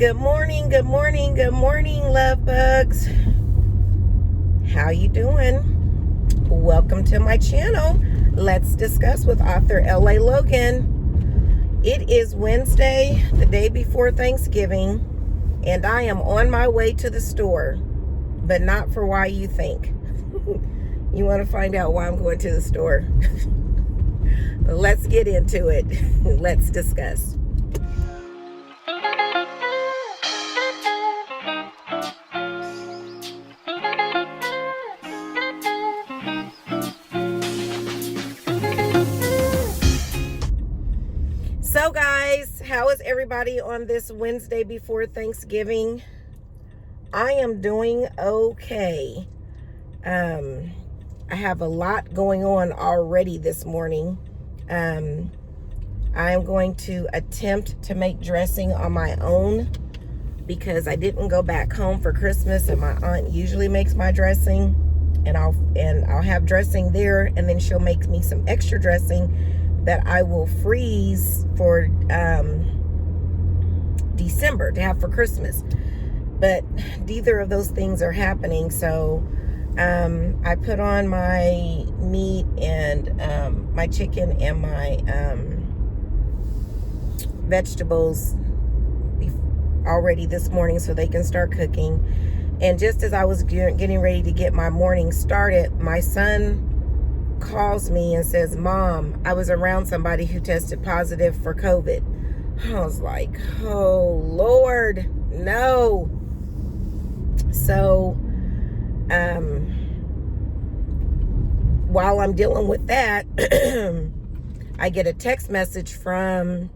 Good morning, good morning, good morning, love bugs. How you doing? Welcome to my channel. Let's discuss with author L.A. Logan. It is Wednesday, the day before Thanksgiving, and I am on my way to the store, but not for why you think. You want to find out why I'm going to the store? Let's get into it. Let's discuss. So guys, how is everybody on this Wednesday before Thanksgiving? I am doing okay. I have a lot going on already this morning. I am going to attempt to make dressing on my own because I didn't go back home for Christmas, and my aunt usually makes my dressing, and I'll have dressing there, and then she'll make me some extra dressing that I will freeze for December to have for Christmas. But neither of those things are happening, so I put on my meat and my chicken and my vegetables already this morning so they can start cooking. And just as I was getting ready to get my morning started, my son calls me and says, "Mom, I was around somebody who tested positive for COVID." I was like, oh Lord, no. So while I'm dealing with that, I get a text message from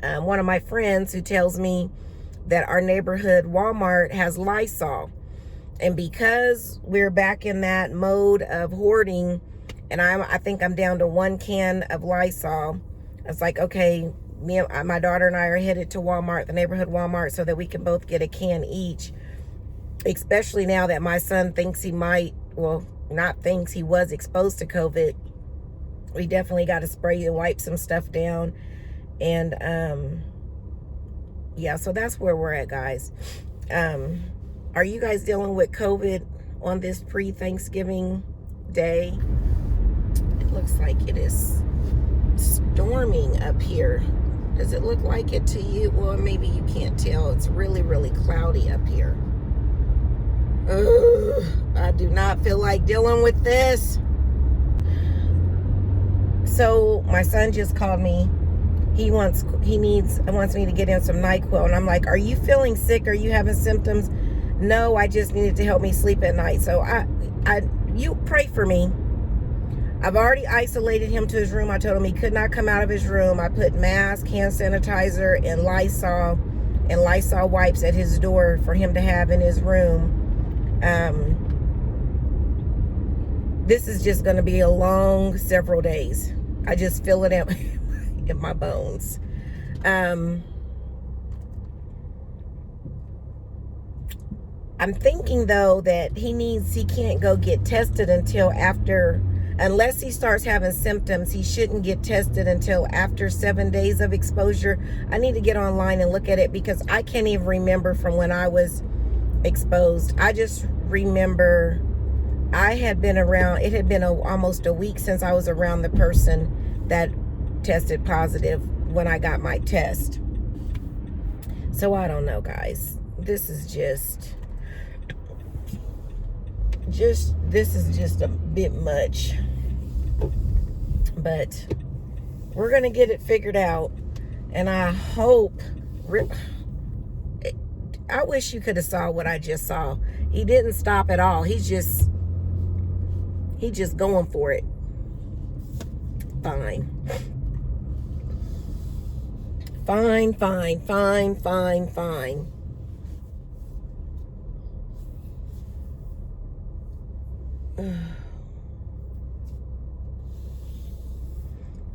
one of my friends who tells me that our neighborhood Walmart has Lysol. And because we're back in that mode of hoarding, and I think I'm down to 1 can of Lysol, it's like, okay, my daughter and I are headed to Walmart, the neighborhood Walmart, so that we can both get a can each. Especially now that my son thinks he might, well, not thinks, he was exposed to COVID. We definitely got to spray and wipe some stuff down. And yeah, so that's where we're at, guys. Are you guys dealing with COVID on this pre-Thanksgiving day? It looks like it is storming up here. Does it look like it to you? Well, maybe you can't tell. It's really, really cloudy up here. Ugh, I do not feel like dealing with this. So my son just called me. He wants me to get him some NyQuil, and I'm like, "Are you feeling sick? Are you having symptoms?" "No, I just needed to help me sleep at night." So you pray for me. I've already isolated him to his room. I told him he could not come out of his room. I put mask, hand sanitizer, and Lysol wipes at his door for him to have in his room. This is just going to be a long several days. I just feel it in my bones. I'm thinking though that he can't go get tested until unless he starts having symptoms, he shouldn't get tested until after 7 days of exposure. I need to get online and look at it because I can't even remember from when I was exposed. I just remember I had been around, it had been almost a week since I was around the person that tested positive when I got my test. So I don't know, guys. This is just a bit much, but we're gonna get it figured out. And I wish you could have saw what I just saw. He didn't stop at all. He's just going for it. Fine.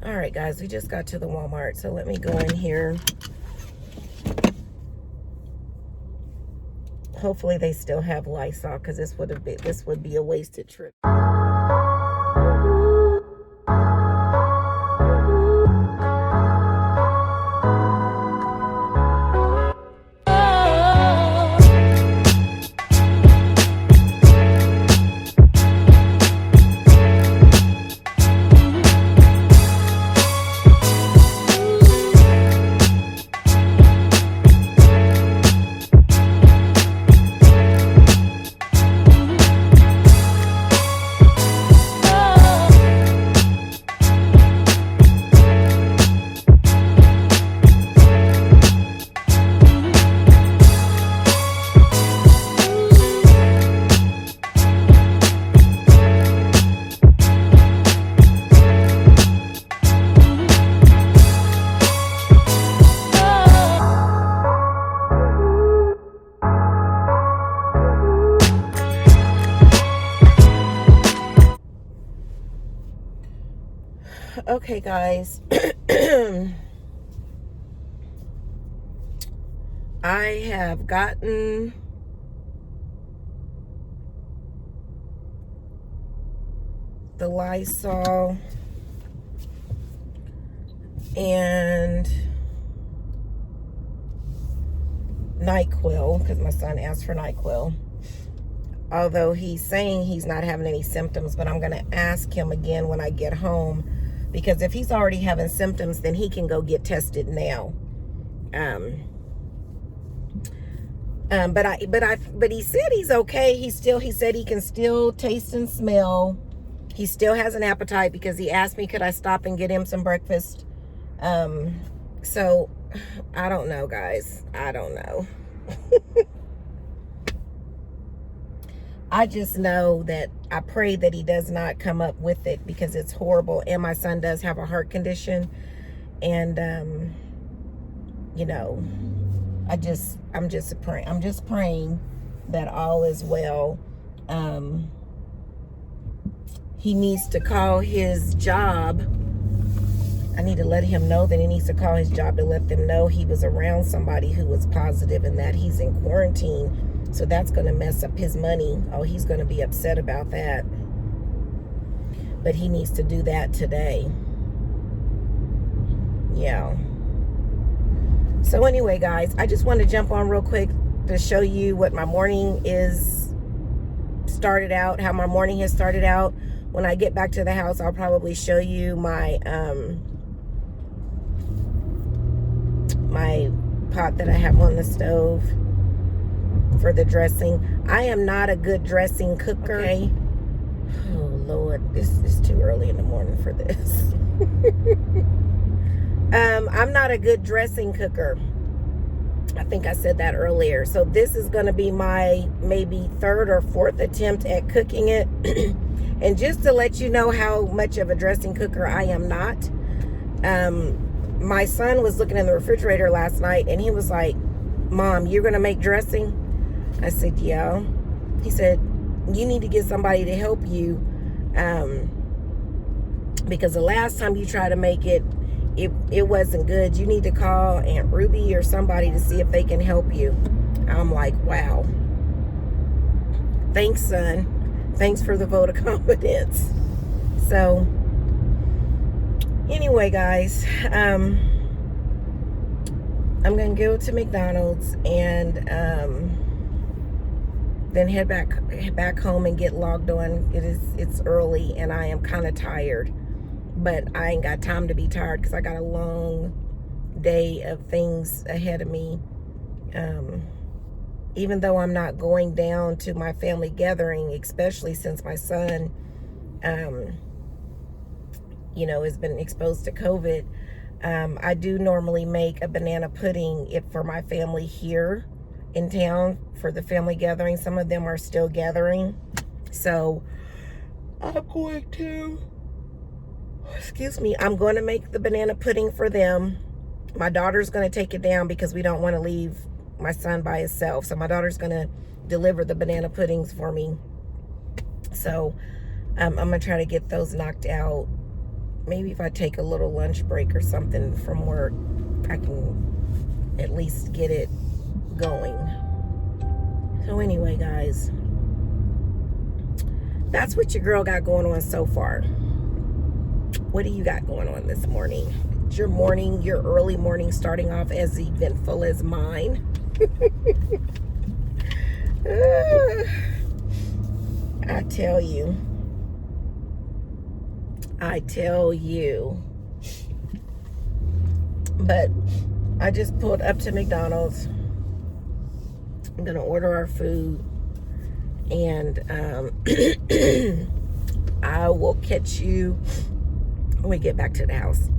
All right, guys, we just got to the Walmart, so let me go in here. Hopefully they still have Lysol, because this would be a wasted trip. Okay, guys. I have gotten the Lysol and NyQuil, because my son asked for NyQuil. Although he's saying he's not having any symptoms, but I'm going to ask him again when I get home, because if he's already having symptoms, then he can go get tested now. But he said he's okay. He said he can still taste and smell. He still has an appetite, because he asked me, could I stop and get him some breakfast? So I don't know, guys. I don't know. I just know that I pray that he does not come up with it, because it's horrible. And my son does have a heart condition. And, you know, I'm just praying that all is well. He needs to call his job. I need to let him know that he needs to call his job to let them know he was around somebody who was positive and that he's in quarantine. So that's going to mess up his money. Oh, he's going to be upset about that. But he needs to do that today. Yeah. So anyway, guys, I just want to jump on real quick to show you what my morning started out, how my morning has started out. When I get back to the house, I'll probably show you my my pot that I have on the stove for the dressing. I am not a good dressing cooker. Okay. Oh Lord, this is too early in the morning for this. I'm not a good dressing cooker. I think I said that earlier. So this is going to be my maybe third or fourth attempt at cooking it. And just to let you know how much of a dressing cooker I am not, my son was looking in the refrigerator last night and he was like, Mom, you're going to make dressing? I said, yeah. He said, you need to get somebody to help you, because the last time you tried to make it, it wasn't good. You need to call Aunt Ruby or somebody to see if they can help you. I'm like, wow. Thanks, son. Thanks for the vote of confidence. So, anyway, guys, I'm going to go to McDonald's and then head back home and get logged on. It's early and I am kind of tired. But I ain't got time to be tired, because I got a long day of things ahead of me. Even though I'm not going down to my family gathering, especially since my son, you know, has been exposed to COVID, I do normally make a banana pudding for my family here in town for the family gathering. Some of them are still gathering. So I'm going to... Excuse me, I'm going to make the banana pudding for them. My daughter's going to take it down because we don't want to leave my son by himself. So my daughter's going to deliver the banana puddings for me. So I'm going to try to get those knocked out. Maybe if I take a little lunch break or something from work, I can at least get it going. So anyway, guys, that's what your girl got going on so far. What do you got going on this morning? Is your morning, your early morning, starting off as eventful as mine? I tell you. But I just pulled up to McDonald's. I'm gonna order our food, and I will catch you when we get back to the house.